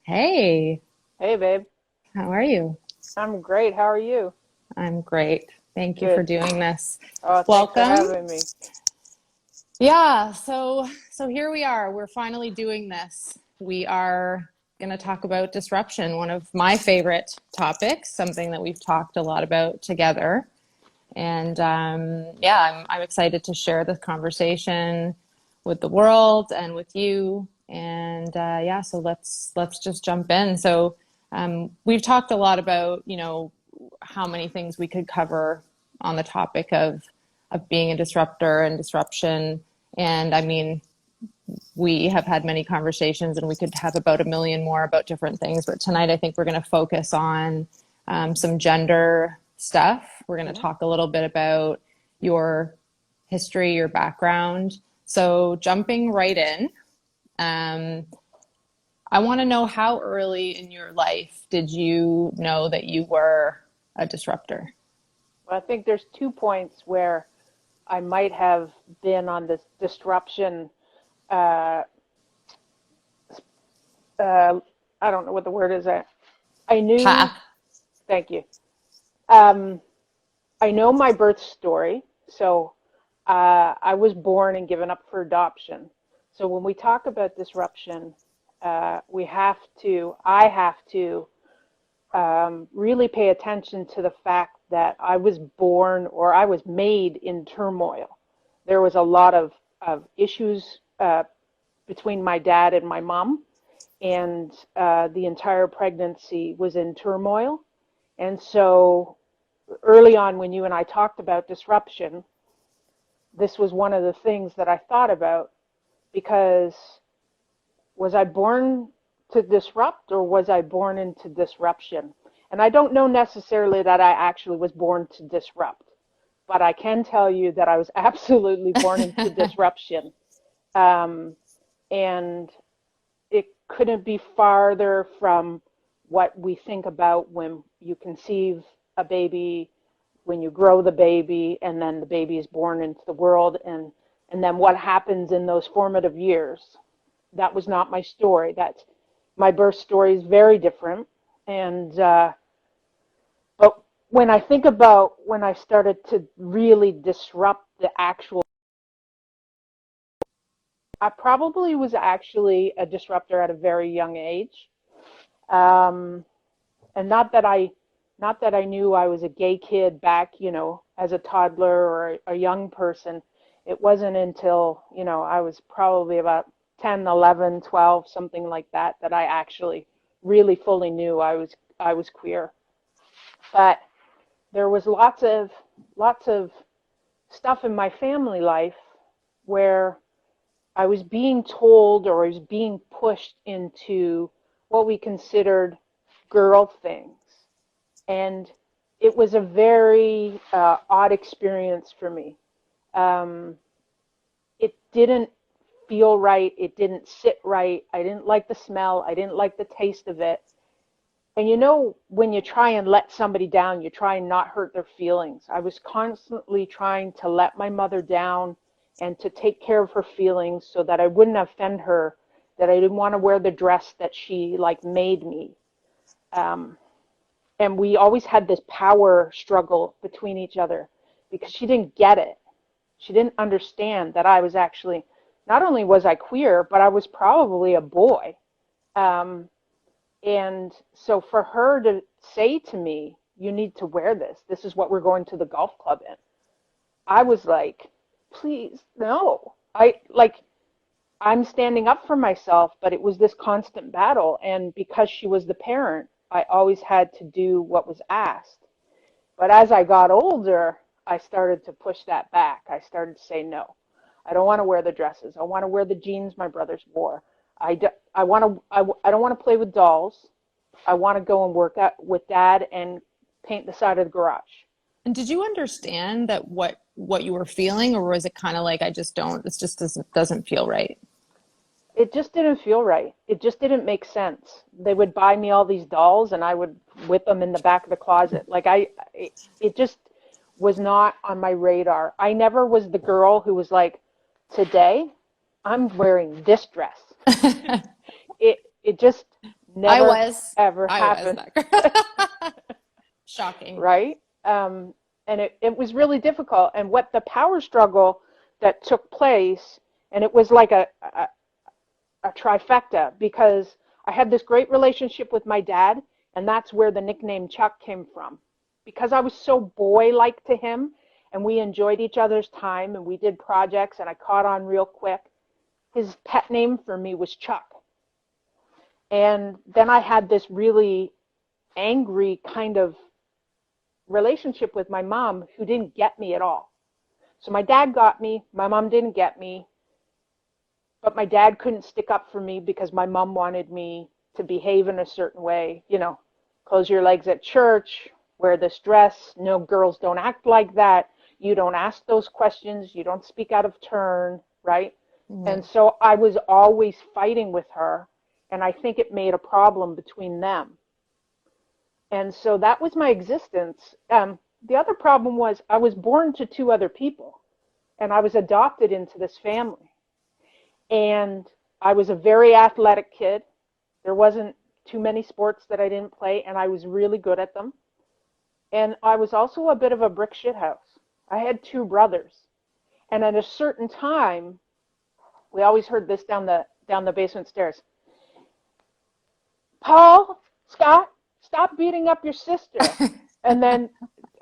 Hey, Hey, babe. how are you? I'm great. How are you? I'm great. Thank you for Good. doing this. Oh, thanks for Welcome. having me. Yeah, so here we are. We're finally doing this. We are going to talk about disruption, one of my favorite topics, something that we've talked a lot about together. And yeah, I'm excited to share this conversation with the world and with you. And yeah, so let's just jump in. So we've talked a lot about, how many things we could cover on the topic of being a disruptor and disruption. And I mean, we have had many conversations, and we could have about a million more about different things. But tonight, I think we're going to focus on some gender stuff. We're going to Hmm. talk a little bit about your history, your background. So, jumping right in, um, I want to know, how early in your life did you know that you were a disruptor? Well, I think there's 2 points where I might have been on this disruption. Uh, uh, I don't know what the word is. I knew. Path. Thank you. Um, I know my birth story. So I was born and given up for adoption. So when we talk about disruption, I have to really pay attention to the fact that I was born or I was made in turmoil. There was a lot of issues between my dad and my mom, and the entire pregnancy was in turmoil. And so early on, when you and I talked about disruption, this was one of the things that I thought about because was I born to disrupt or was I born into disruption? And I don't know necessarily that I actually was born to disrupt, but I can tell you that I was absolutely born into disruption. Um, and it couldn't be farther from what we think about when you conceive a baby, when you grow the baby, and then the baby is born into the world, and then what happens in those formative years. That was not my story. That's my birth story is very different. And but when I think about when I started to really disrupt the actual, I probably was actually a disruptor at a very young age. Um, and not that I knew I was a gay kid back, as a toddler or a young person. It wasn't until, I was probably about 10, 11, 12, something like that, that I actually really fully knew I was queer. But there was lots of stuff in my family life where I was being told or I was being pushed into what we considered girl things. And it was a very odd experience for me. Um, it didn't feel right. It didn't sit right. I didn't like the smell. I didn't like the taste of it. And when you try and let somebody down, you try and not hurt their feelings. I was constantly trying to let my mother down and to take care of her feelings so that I wouldn't offend her, that I didn't want to wear the dress that she like made me. Um, and we always had this power struggle between each other because she didn't get it. She didn't understand that I was actually, not only was I queer, but I was probably a boy. Um, and so for her to say to me, you need to wear this. This is what we're going to the golf club in. I was like, please, no. I'm standing up for myself, but it was this constant battle. And because she was the parent, I always had to do what was asked. But as I got older, I started to push that back. I started to say, no, I don't want to wear the dresses. I want to wear the jeans my brothers wore. I don't want to play with dolls. I want to go and work out with dad and paint the side of the garage. And did you understand that what you were feeling, or was it kind of like, I just don't, it just doesn't feel right? It just didn't feel right. It just didn't make sense. They would buy me all these dolls and I would whip them in the back of the closet. It just was not on my radar. I never was the girl who was like, today I'm wearing this dress. It just I Never, was. ever I was happened. that girl. Shocking. Right? And it was really difficult. And what the power struggle that took place, and it was like a trifecta because I had this great relationship with my dad, and that's where the nickname Chuck came from. Because I was so boy-like to him, and we enjoyed each other's time, and we did projects, and I caught on real quick. His pet name for me was Chuck. And then I had this really angry kind of relationship with my mom who didn't get me at all. So my dad got me, my mom didn't get me, but my dad couldn't stick up for me because my mom wanted me to behave in a certain way, close your legs at church, wear this dress, no, girls don't act like that, you don't ask those questions, you don't speak out of turn, right? Mm-hmm. And so I was always fighting with her, and I think it made a problem between them. And so that was my existence. The other problem was I was born to two other people, and I was adopted into this family. And I was a very athletic kid. There wasn't too many sports that I didn't play, and I was really good at them. And I was also a bit of a brick shithouse. I had two brothers. And at a certain time, we always heard this down the basement stairs. Paul, Scott, stop beating up your sister. And then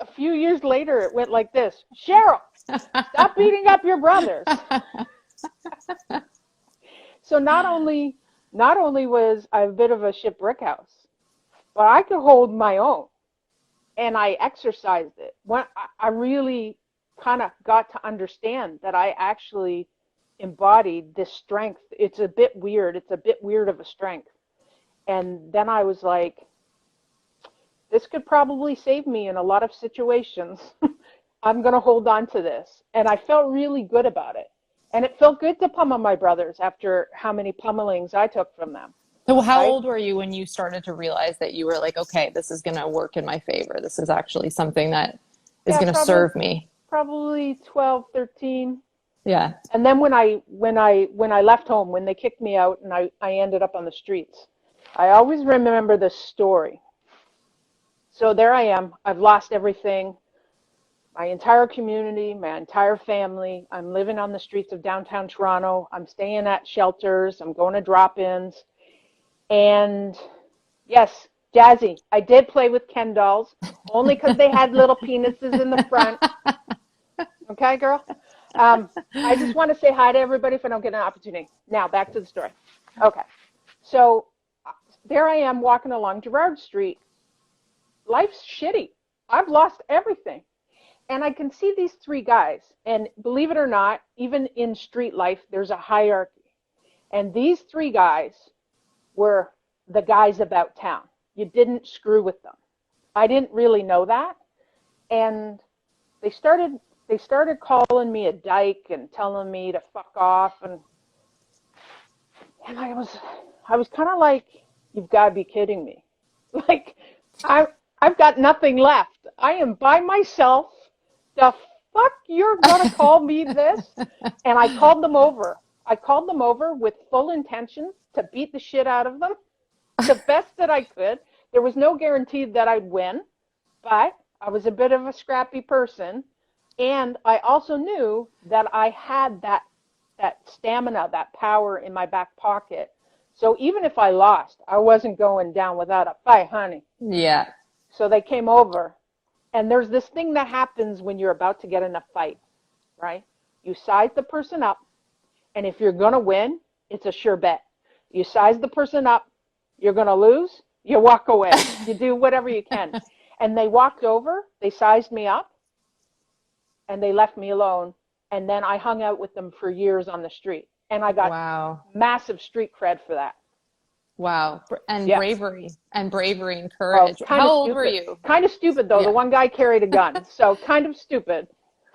a few years later, it went like this. Cheryl, stop beating up your brothers. So not only was I a bit of a shit brick house, but I could hold my own, and I exercised it. When I really kind of got to understand that I actually embodied this strength. It's a bit weird. It's a bit weird of a strength. And then I was like, this could probably save me in a lot of situations. I'm going to hold on to this. And I felt really good about it. And it felt good to pummel my brothers after how many pummelings I took from them. So how Right? old were you when you started to realize that you were like, okay, this is going to work in my favor. This is actually something that is Yeah, going to serve me. probably 12, 13. Yeah. And then when I left home, when they kicked me out and I ended up on the streets, I always remember this story. So there I am. I've lost everything. My entire community, my entire family. I'm living on the streets of downtown Toronto. I'm staying at shelters. I'm going to drop-ins. And yes, Jazzy, I did play with Ken dolls, only because they had little penises in the front. Okay, girl? I just want to say hi to everybody if I don't get an opportunity. Now, back to the story. Okay. So there I am walking along Gerrard Street. Life's shitty. I've lost everything. And I can see these three guys. And believe it or not, even in street life, there's a hierarchy. And these three guys were the guys about town. You didn't screw with them. I didn't really know that. And they started calling me a dyke and telling me to fuck off. And I was kind of like, you've got to be kidding me. Like, I've got nothing left. I am by myself. The fuck you're going to call me this? And I called them over. I called them over with full intention to beat the shit out of them, the best that I could. There was no guarantee that I'd win, but I was a bit of a scrappy person. And I also knew that I had that stamina, that power in my back pocket. So even if I lost, I wasn't going down without a fight, honey. Yeah. So they came over. And there's this thing that happens when you're about to get in a fight, right? You size the person up, and if you're going to win, it's a sure bet. You size the person up, you're going to lose, you walk away. You do whatever you can. And they walked over, they sized me up, and they left me alone. And then I hung out with them for years on the street. And I got massive street cred for that. Wow. And Yeah. bravery and courage. Well, How old were you? Kind of stupid, though. Yeah. The one guy carried a gun. So kind of stupid.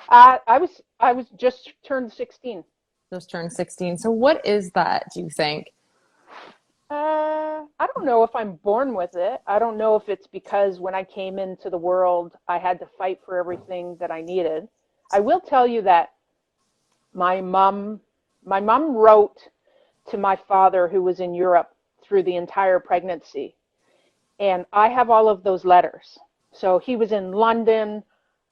I was just turned 16. Just turned 16. So what is that, do you think? I don't know if I'm born with it. I don't know if it's because when I came into the world, I had to fight for everything that I needed. I will tell you that my mom wrote to my father, who was in Europe through the entire pregnancy. And I have all of those letters. So he was in London,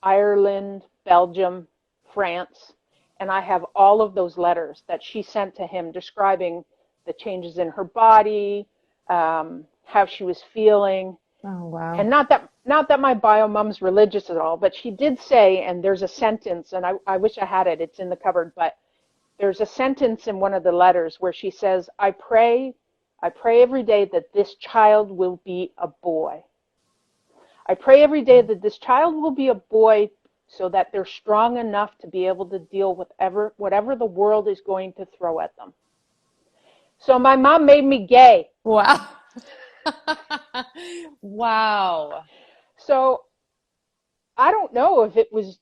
Ireland, Belgium, France, and I have all of those letters that she sent to him describing the changes in her body, how she was feeling. Oh, wow. And not that my bio mom's religious at all, but she did say, and there's a sentence, and I wish I had it, it's in the cupboard, but there's a sentence in one of the letters where she says, I pray every day that this child will be a boy. I pray every day that this child will be a boy so that they're strong enough to be able to deal with whatever the world is going to throw at them. So my mom made me gay. Wow. Wow. So I don't know if it was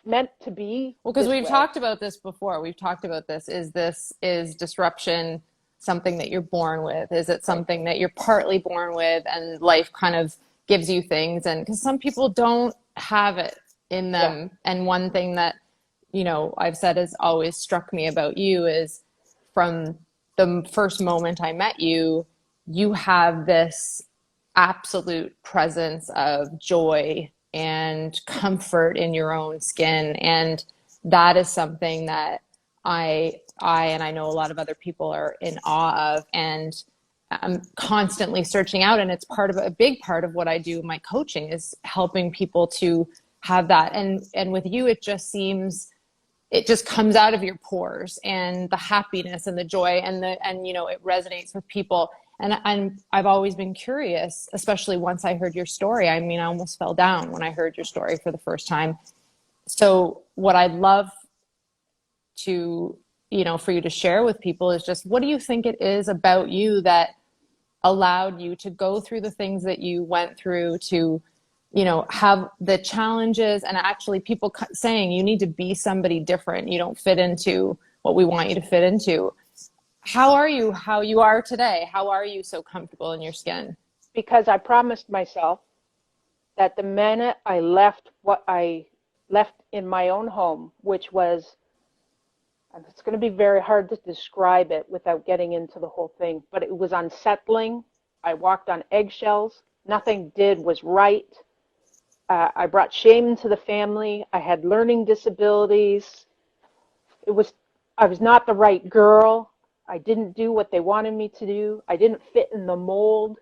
meant to be. Well, because this we've way. talked about this before. We've talked about this. Is disruption something that you're born with? Is it something that you're partly born with and life kind of gives you things? And because some people don't have it in them. Yeah. And one thing that, you know, I've said has always struck me about you is from the first moment I met you, you have this absolute presence of joy and comfort in your own skin. And that is something that I and I know a lot of other people are in awe of, and I'm constantly searching out. And it's a big part of what I do in my coaching is helping people to have that. And with you, it just comes out of your pores, and the happiness and the joy and you know, it resonates with people. And I've always been curious, especially once I heard your story. I mean, I almost fell down when I heard your story for the first time. So what I'd love to, you know, for you to share with people is just, what do you think it is about you that allowed you to go through the things that you went through, to, you know, have the challenges, and actually people saying you need to be somebody different. You don't fit into what we want you to fit into. How are you today? How are you so comfortable in your skin? Because I promised myself that the minute I left what I left in my own home, which was, and it's going to be very hard to describe it without getting into the whole thing, but it was unsettling. I walked on eggshells. Nothing was right. I brought shame into the family. I had learning disabilities. I was not the right girl. I didn't do what they wanted me to do. I didn't fit in the mold.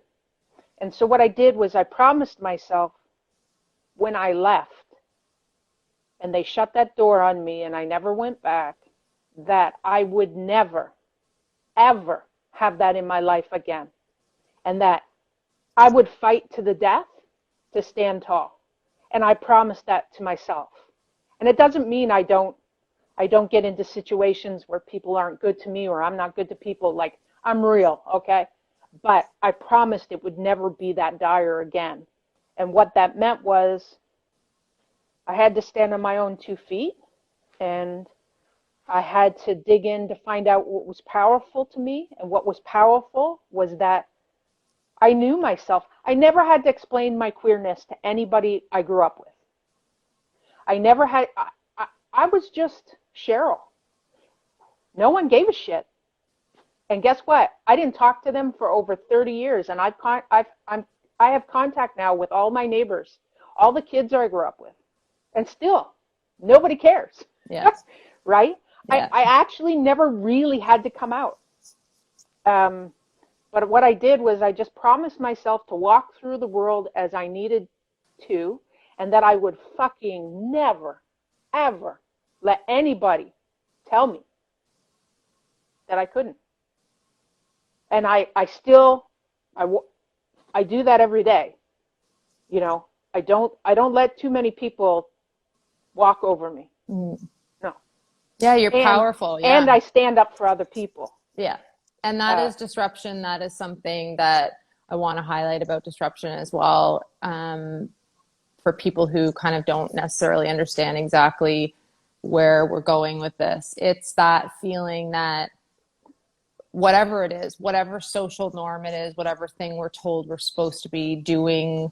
And so what I did was I promised myself when I left, and they shut that door on me and I never went back, that I would never, ever have that in my life again. And that I would fight to the death to stand tall. And I promised that to myself. And it doesn't mean I don't get into situations where people aren't good to me or I'm not good to people. Like, I'm real, okay? But I promised it would never be that dire again. And what that meant was I had to stand on my own 2 feet, and I had to dig in to find out what was powerful to me. And what was powerful was that I knew myself. I never had to explain my queerness to anybody I grew up with. I was just Cheryl. No one gave a shit. And guess what? I didn't talk to them for over 30 years. And I have contact now with all my neighbors, all the kids I grew up with. And still, nobody cares. Yeah. Right? Yeah. I actually never really had to come out. But what I did was I just promised myself to walk through the world as I needed to, and that I would fucking never, ever let anybody tell me that I couldn't. And I do that every day. You know, I don't let too many people walk over me. Mm. No. Yeah, you're powerful. Yeah. And I stand up for other people. Yeah. And that is disruption. That is something that I want to highlight about disruption as well. For people who kind of don't necessarily understand exactly where we're going with this. It's that feeling that whatever it is, whatever social norm it is, whatever thing we're told we're supposed to be doing,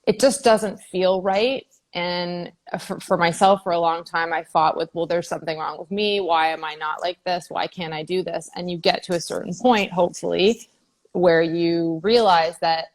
it just doesn't feel right. And for myself, for a long time, I fought with, well, there's something wrong with me. Why am I not like this? Why can't I do this? And you get to a certain point, hopefully, where you realize that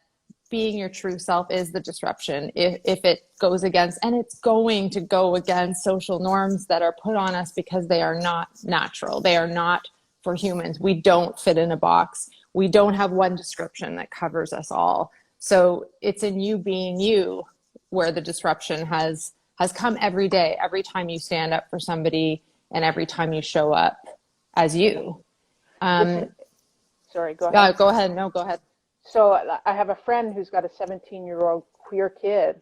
being your true self is the disruption. If it goes against, and it's going to go against social norms that are put on us because they are not natural. They are not for humans. We don't fit in a box. We don't have one description that covers us all. So it's in you being you where the disruption has come every day, every time you stand up for somebody and every time you show up as you. Sorry, go ahead. Go ahead. No, go ahead. So I have a friend who's got a 17-year-old queer kid,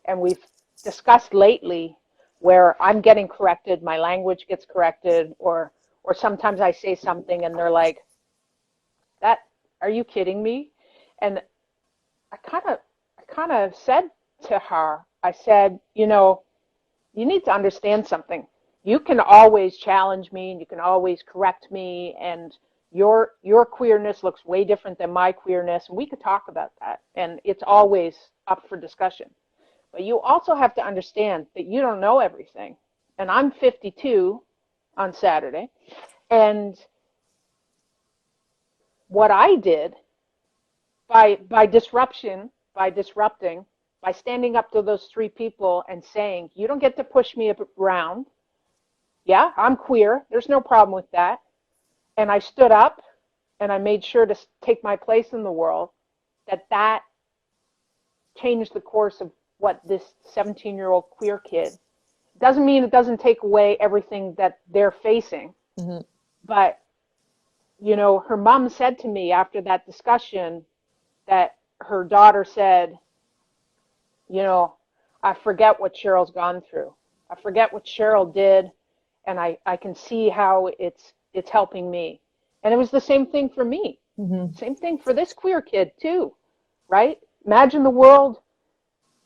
and we've discussed lately where I'm getting corrected, my language gets corrected, or sometimes I say something and they're like, "That, are you kidding me?" And I kind of said to her, I said, you need to understand something. You can always challenge me and you can always correct me, and your queerness looks way different than my queerness, and we could talk about that, and it's always up for discussion. But you also have to understand that you don't know everything. And I'm 52 on Saturday, and what I did by disrupting, by standing up to those three people and saying, you don't get to push me around. Yeah, I'm queer. There's no problem with that. And I stood up and I made sure to take my place in the world. That changed the course of what this 17-year-old queer kid. Doesn't mean it doesn't take away everything that they're facing. Mm-hmm. But, her mom said to me after that discussion that her daughter said, I forget what Cheryl's gone through. I forget what Cheryl did, and I can see how it's helping me. And it was the same thing for me. Mm-hmm. Same thing for this queer kid too, right? Imagine the world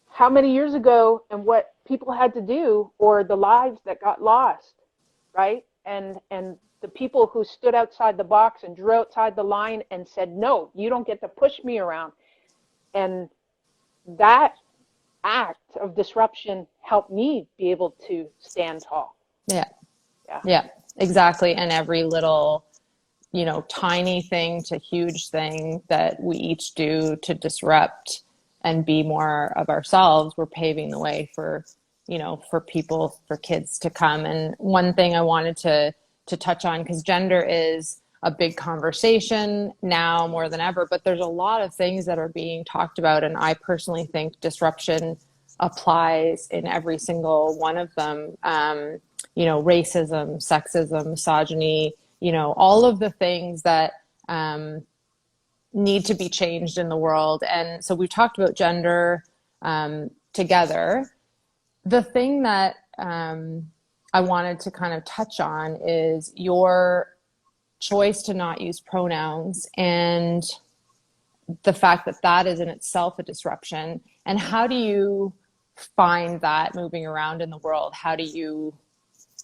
how many years ago and what people had to do, or the lives that got lost, right? And the people who stood outside the box and drew outside the line and said, no, you don't get to push me around. And that act of disruption helped me be able to stand tall. Yeah, exactly. And every little, tiny thing to huge thing that we each do to disrupt and be more of ourselves, we're paving the way for people, for kids to come. And one thing I wanted to touch on, because gender is a big conversation now more than ever, but there's a lot of things that are being talked about. And I personally think disruption applies in every single one of them. Racism, sexism, misogyny, all of the things that need to be changed in the world. And so we've talked about gender together. The thing that I wanted to kind of touch on is your choice to not use pronouns, and the fact that that is in itself a disruption. And how do you find that moving around in the world? How do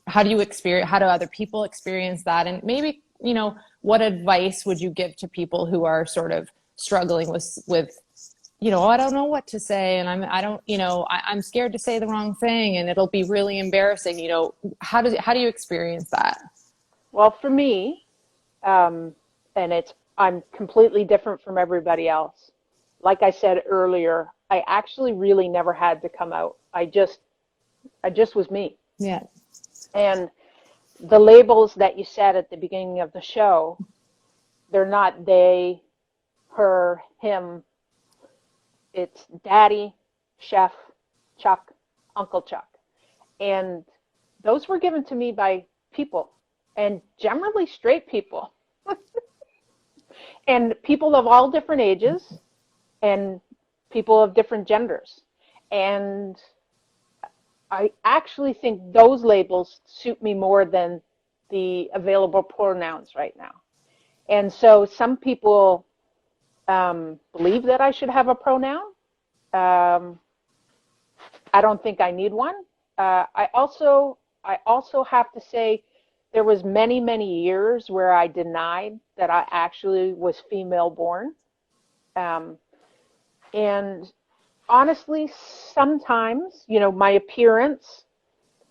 other people experience that? And maybe, what advice would you give to people who are sort of struggling with I don't know what to say, and I'm scared to say the wrong thing, and it'll be really embarrassing. How do you experience that? Well, for me, and I'm completely different from everybody else. Like I said earlier, I actually really never had to come out. I just was me. Yeah. And the labels that you said at the beginning of the show, they're not they, her, him. It's daddy, chef, Chuck, Uncle Chuck. And those were given to me by people, and generally straight people. And people of all different ages, and people of different genders. And I actually think those labels suit me more than the available pronouns right now. And so some people believe that I should have a pronoun. I don't think I need one. I also have to say there was many, many years where I denied that I actually was female born. And honestly, sometimes, my appearance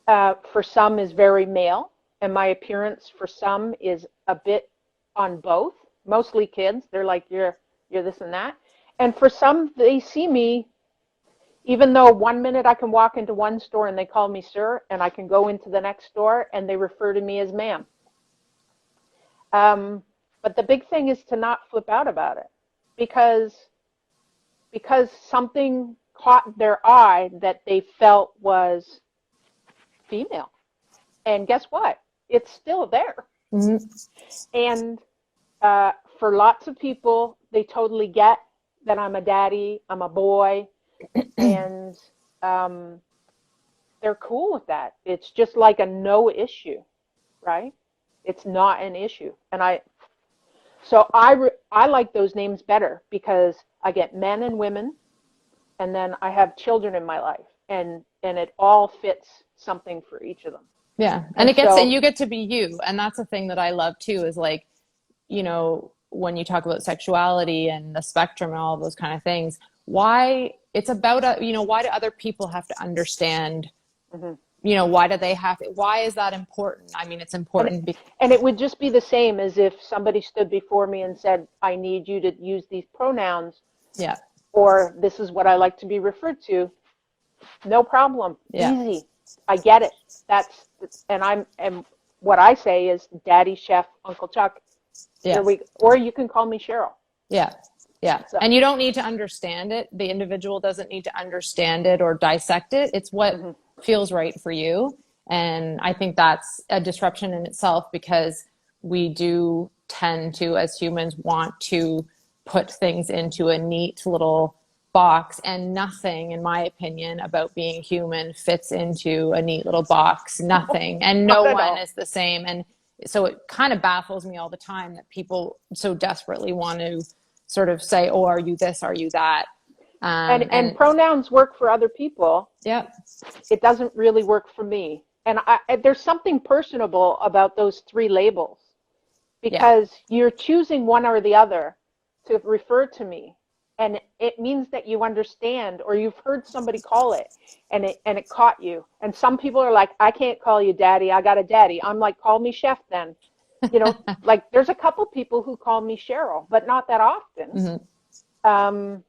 for some is very male, and my appearance for some is a bit on both. Mostly kids, they're like, you're this and that. And for some, they see me, even though one minute I can walk into one store and they call me sir, and I can go into the next store and they refer to me as ma'am. Um, but the big thing is to not flip out about it, because something caught their eye that they felt was female. And guess what? It's still there. Mhm. And for lots of people, they totally get that I'm a daddy, I'm a boy, and um, they're cool with that. It's just like a no issue, right? It's not an issue. And I like those names better because I get men and women, and then I have children in my life, and it all fits something for each of them. Yeah. And And and so, you get to be you. And that's the thing that I love too, is like, when you talk about sexuality and the spectrum and all those kind of things, why it's about, why do other people have to understand, mhm. why do they have, why is that important? I mean, it's and important. and it would just be the same as if somebody stood before me and said, "I need you to use these pronouns," Yeah. or "This is what I like to be referred to." No problem. Yeah. Easy. I get it. That's and what I say is Daddy, Chef, Uncle Chuck. Here Yes. we or you can call me Cheryl. Yeah. Yeah. So, And you don't need to understand it. The individual doesn't need to understand it or dissect it. It's what mhm. feels right for you. And I think that's a disruption in itself, because we do tend to, as humans, want to put things into a neat little box, and nothing, in my opinion, about being human fits into a neat little box. Nothing. And no Not at one all. is the same. And so it kind of baffles me all the time that people so desperately want to sort of say, oh, are you this, are you that? And And pronouns work for other people. yeah. It doesn't really work for me. And there's something personable about those three labels, Yeah. because you're choosing one or the other to refer to me, and it means that you understand, or you've heard somebody call it, and it caught you. And some people are like, I can't call you daddy, I got a daddy. I'm like, call me chef then. Like there's a couple people who call me Cheryl, but not that often. Mhm. um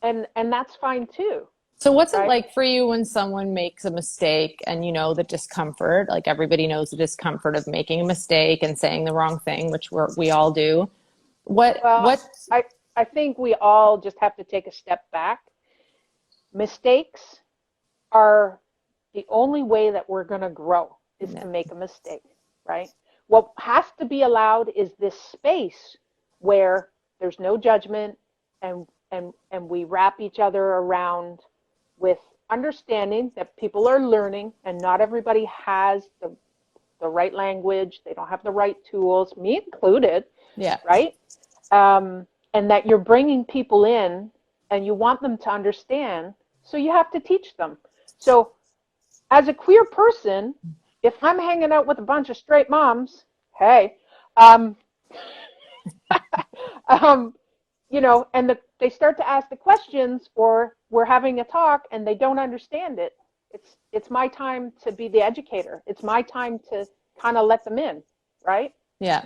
and that's fine too, So what's it right? like for you when someone makes a mistake, and the discomfort, like everybody knows the discomfort of making a mistake and saying the wrong thing, which we all do. Well, What I think we all just have to take a step back. Mistakes are the only way that we're going to grow, is Yeah. to make a mistake, right? What has to be allowed is this space where there's no judgment, and we wrap each other around with understanding that people are learning, and not everybody has the right language, they don't have the right tools, me included, Yeah. right? And that you're bringing people in and you want them to understand, so you have to teach them. So as a queer person, if I'm hanging out with a bunch of straight moms, hey, um, um, and they start to ask the questions, or we're having a talk and they don't understand it, it's my time to be the educator. It's my time to kind of let them in, right? Yeah.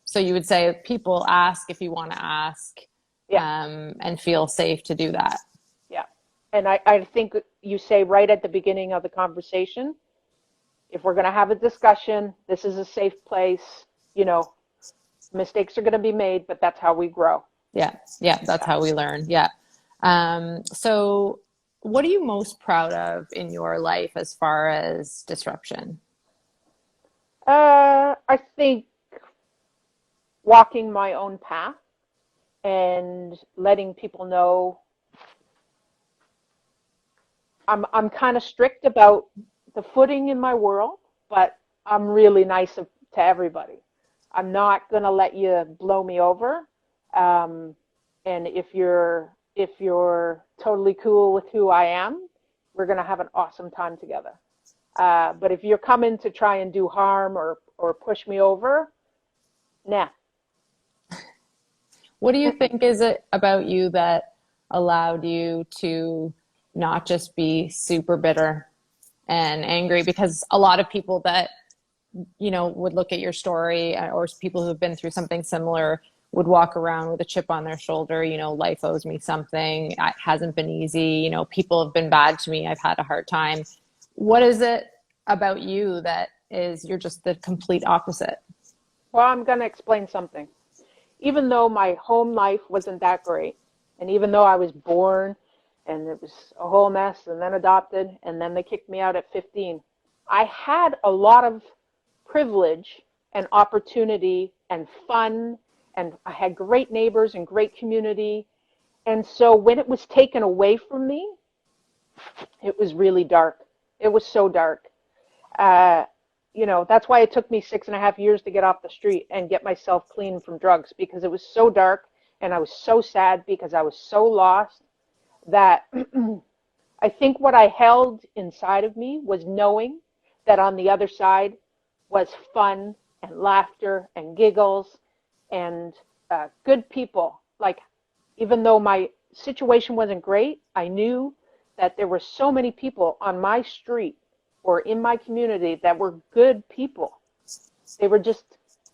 So you would say people ask if you want to ask, Yeah, and feel safe to do that. yeah. And I think you say right at the beginning of the conversation, if we're going to have a discussion, this is a safe place. You know, mistakes are going to be made, but that's how we grow. Yeah. Yeah. That's Yeah. how we learn. Yeah. So what are you most proud of in your life as far as disruption? I think walking my own path and letting people know I'm kind of strict about the footing in my world, but I'm really nice to everybody. I'm not going to let you blow me over. Um, and if you're totally cool with who I am, we're going to have an awesome time together. But if you're coming to try and do harm or push me over, nah. What do you think is it about you that allowed you to not just be super bitter and angry? Because a lot of people that, would look at your story, or people who've been through something similar would walk around with a chip on their shoulder. Life owes me something. It hasn't been easy. People have been bad to me. I've had a hard time. What is it about you that you're just the complete opposite? Well, I'm going to explain something. Even though my home life wasn't that great, and even though I was born and it was a whole mess and then adopted and then they kicked me out at 15, I had a lot of privilege and opportunity and fun, and I had great neighbors and great community. And so when it was taken away from me, it was really dark. It was so dark. That's why it took me 6.5 years to get off the street and get myself clean from drugs, because it was so dark and I was so sad because I was so lost that I think what I held inside of me was knowing that on the other side was fun and laughter and giggles and good people. Like, even though my situation wasn't great, I knew that there were so many people on my street or in my community that were good people. They were just,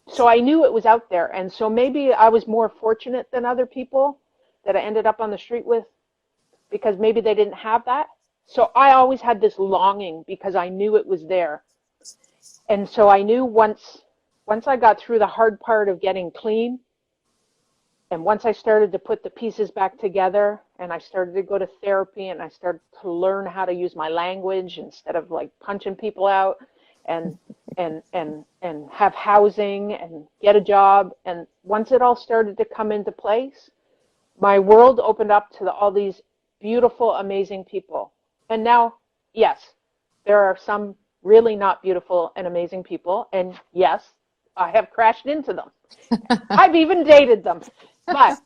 so I knew it was out there. And so maybe I was more fortunate than other people that I ended up on the street with, because maybe they didn't have that. So I always had this longing because I knew it was there. And so I knew once I got through the hard part of getting clean, and once I started to put the pieces back together, and I started to go to therapy, and I started to learn how to use my language instead of like punching people out, and have housing and get a job. And once it all started to come into place, my world opened up to all these beautiful, amazing people. And now, yes, there are some really not beautiful and amazing people. And yes, I have crashed into them. I've even dated them. But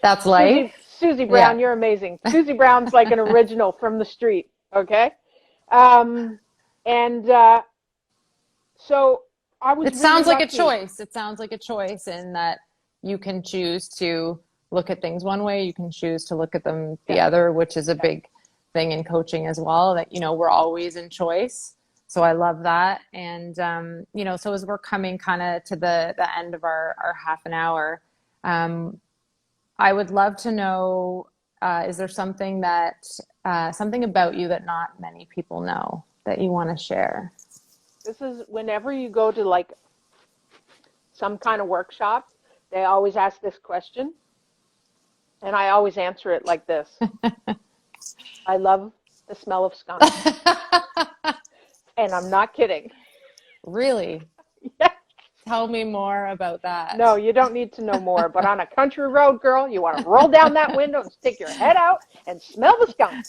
that's life. Susie Brown, Yeah. you're amazing. Susie Brown's like an original from the street. Okay. And so I was It really sounds like a lucky. choice. It sounds like a choice in that you can choose to look at things one way, you can choose to look at them the Yeah. other, which is a Yeah. big thing in coaching as well, that, we're always in choice. So I love that. And, so as we're coming kind of to the end of our half an hour, I would love to know, is there something something about you that not many people know that you want to share? This is whenever you go to like some kind of workshop, they always ask this question. And I always answer it like this. I love the smell of skunk. And I'm not kidding. Really? Yeah. Tell me more about that. No, you don't need to know more. But on a country road, girl, you want to roll down that window and stick your head out and smell the skunk.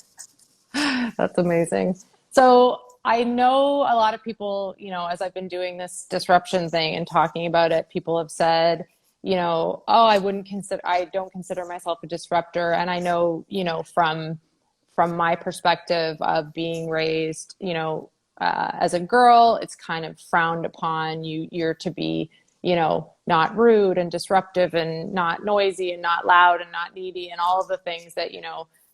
That's amazing. So I know a lot of people, as I've been doing this disruption thing and talking about it, people have said, oh, I don't consider myself a disruptor. And I know, from my perspective of being raised, as a girl, it's kind of frowned upon. You're to be, not rude and disruptive and not noisy and not loud and not needy and all of the things that,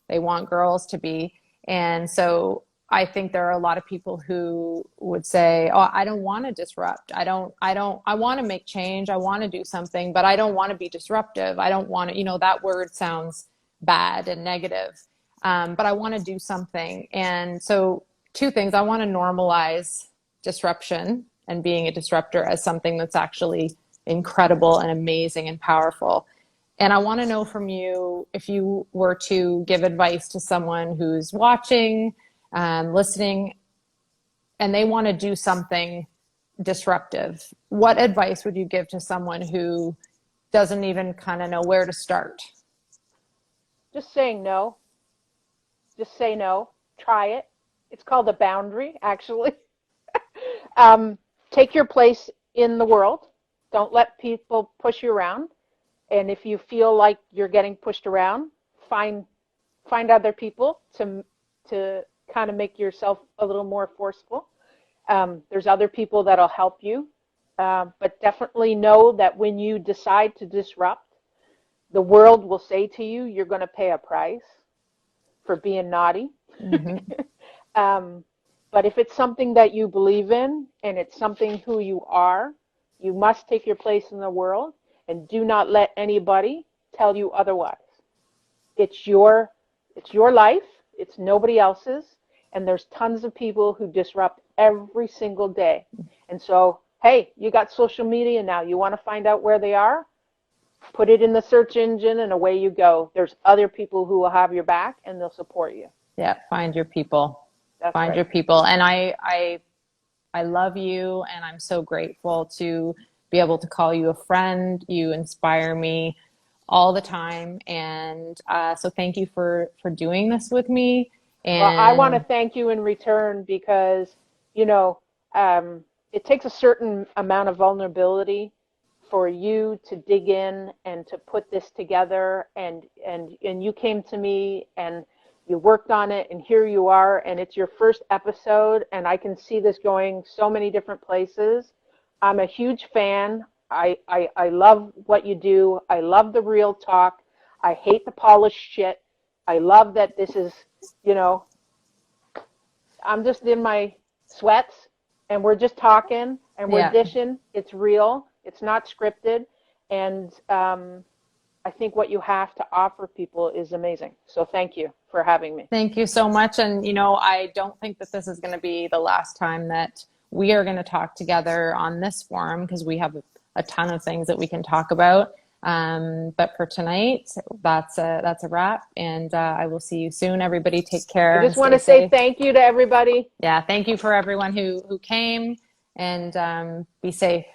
they want girls to be. And so I think there are a lot of people who would say, oh, I don't want to disrupt. I want to make change. I want to do something, but I don't want to be disruptive. I don't want to, that word sounds bad and negative. But I want to do something. And so two things: I want to normalize disruption and being a disruptor as something that's actually incredible and amazing and powerful. And I want to know from you, if you were to give advice to someone who's watching, listening, and they want to do something disruptive, what advice would you give to someone who doesn't even kind of know where to start? Just saying no. Just say no. Try it. It's called a boundary, actually. Take your place in the world. Don't let people push you around. And if you feel like you're getting pushed around, find other people to kind of make yourself a little more forceful. There's other people that'll help you, but definitely know that when you decide to disrupt, the world will say to you, you're going to pay a price for being naughty. Mm-hmm. But if it's something that you believe in and it's something who you are, you must take your place in the world and do not let anybody tell you otherwise. It's your life, it's nobody else's, and there's tons of people who disrupt every single day. And so, hey, you got social media now. You want to find out where they are? Put it in the search engine and away you go. There's other people who will have your back and they'll support you. Yeah, find your people. That's Find right. your people. And I love you, and I'm so grateful to be able to call you a friend. You inspire me all the time, and so thank you for doing this with me. Well, I want to And thank you in return because, you know, it takes a certain amount of vulnerability for you to dig in and to put this together. And you came to me and you worked on it, and here you are, and it's your first episode, and I can see this going so many different places. I'm a huge fan. I love what you do. I love the real talk. I hate the polished shit. I love that this is, you know, I'm just in my sweats and we're just talking and we're yeah, dishing. It's real. It's not scripted. And I think what you have to offer people is amazing. So thank you for having me. thank you so much. And I don't think that this is going to be the last time that we are going to talk together on this forum, because we have a ton of things that we can talk about. But for tonight, that's a wrap, and I will see you soon. Everybody, take I care and just want stay to say safe. thank you to everybody. Yeah, thank you for everyone who came, and be safe.